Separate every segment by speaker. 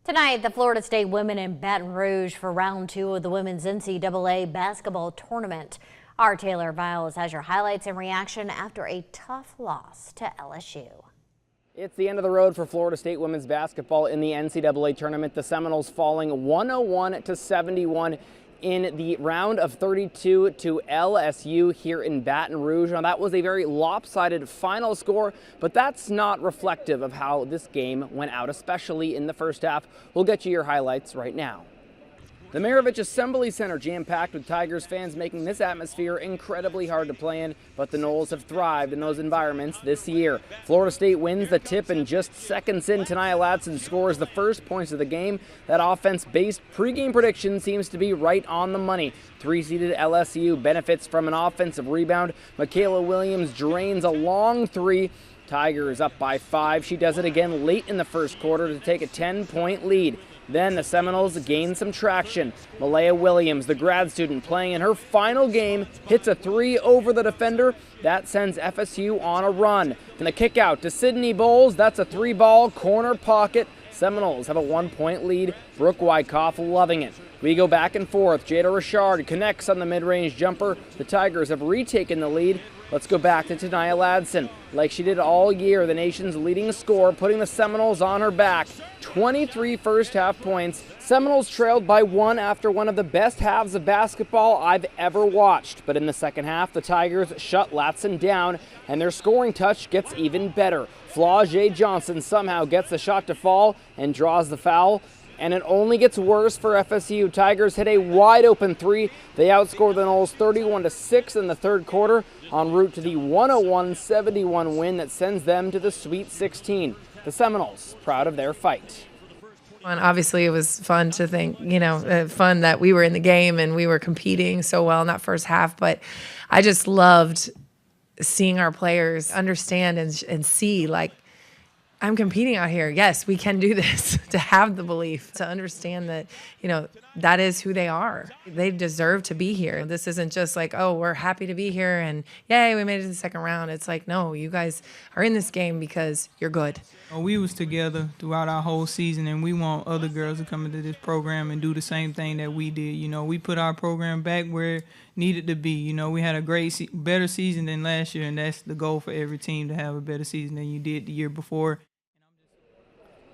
Speaker 1: Tonight, the Florida State women in Baton Rouge for round 2 of the women's NCAA basketball tournament. Our Taylor Viles has your highlights and reaction after a tough loss to LSU.
Speaker 2: It's the end of the road for Florida State women's basketball in the NCAA tournament. The Seminoles falling 101-71 in the round of 32 to LSU here in Baton Rouge. Now, that was a very lopsided final score, but that's not reflective of how this game went out, especially in the first half. We'll get you your highlights right now. The Maravich Assembly Center jam-packed with Tigers fans, making this atmosphere incredibly hard to play in, but the Noles have thrived in those environments this year. Florida State wins the tip, and just seconds in, Tania Ladson scores the first points of the game. That offense-based pregame prediction seems to be right on the money. 3-seeded LSU benefits from an offensive rebound. Michaela Williams drains a long three. Tigers up by 5. She does it again late in the first quarter to take a 10-point lead. Then the Seminoles gain some traction. Malaya Williams, the grad student playing in her final game, hits a 3 over the defender. That sends FSU on a run. And the kick out to Sydney Bowles. That's a 3-ball corner pocket. Seminoles have a 1-point lead. Brooke Wyckoff loving it. We go back and forth. Jada Richard connects on the mid-range jumper. The Tigers have retaken the lead. Let's go back to Tania Ladson. Like she did all year, the nation's leading scorer, putting the Seminoles on her back. 23 first-half points. Seminoles trailed by 1 after one of the best halves of basketball I've ever watched. But in the second half, the Tigers shut Ladson down, and their scoring touch gets even better. Flau'jae Johnson somehow gets the shot to fall and draws the foul. And it only gets worse for FSU. Tigers hit a wide-open 3. They outscore the Noles 31-6 in the third quarter, en route to the 101-71 win that sends them to the Sweet 16. The Seminoles proud of their fight.
Speaker 3: And obviously, it was fun to think, fun that we were in the game and we were competing so well in that first half. But I just loved seeing our players understand and see, like, I'm competing out here. Yes, we can do this. To have the belief, to understand that, that is who they are. They deserve to be here. This isn't just like, oh, we're happy to be here and yay, we made it to the second round. It's like, no, you guys are in this game because you're good.
Speaker 4: We was together throughout our whole season, and we want other girls to come into this program and do the same thing that we did. We put our program back where it needed to be. We had a better season than last year, and that's the goal for every team, to have a better season than you did the year before.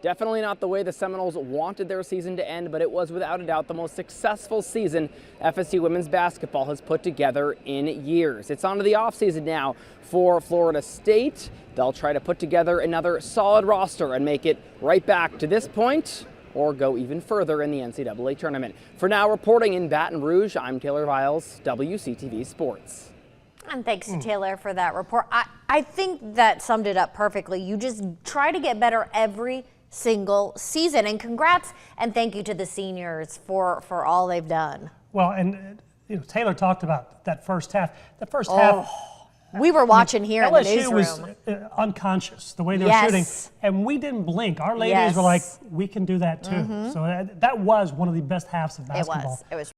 Speaker 2: Definitely not the way the Seminoles wanted their season to end, but it was without a doubt the most successful season FSU women's basketball has put together in years. It's on to the offseason now for Florida State. They'll try to put together another solid roster and make it right back to this point or go even further in the NCAA tournament. For now, reporting in Baton Rouge, I'm Taylor Viles, WCTV Sports.
Speaker 1: And thanks to Taylor for that report. I think that summed it up perfectly. You just try to get better every single season, and congrats and thank you to the seniors for all they've done.
Speaker 5: Well, and Taylor talked about that first half. That first half,
Speaker 1: we were watching here in the newsroom.
Speaker 5: LSU was unconscious the way they were shooting, and we didn't blink. Our ladies were like, we can do that too. So that was one of the best halves of basketball.
Speaker 1: It was.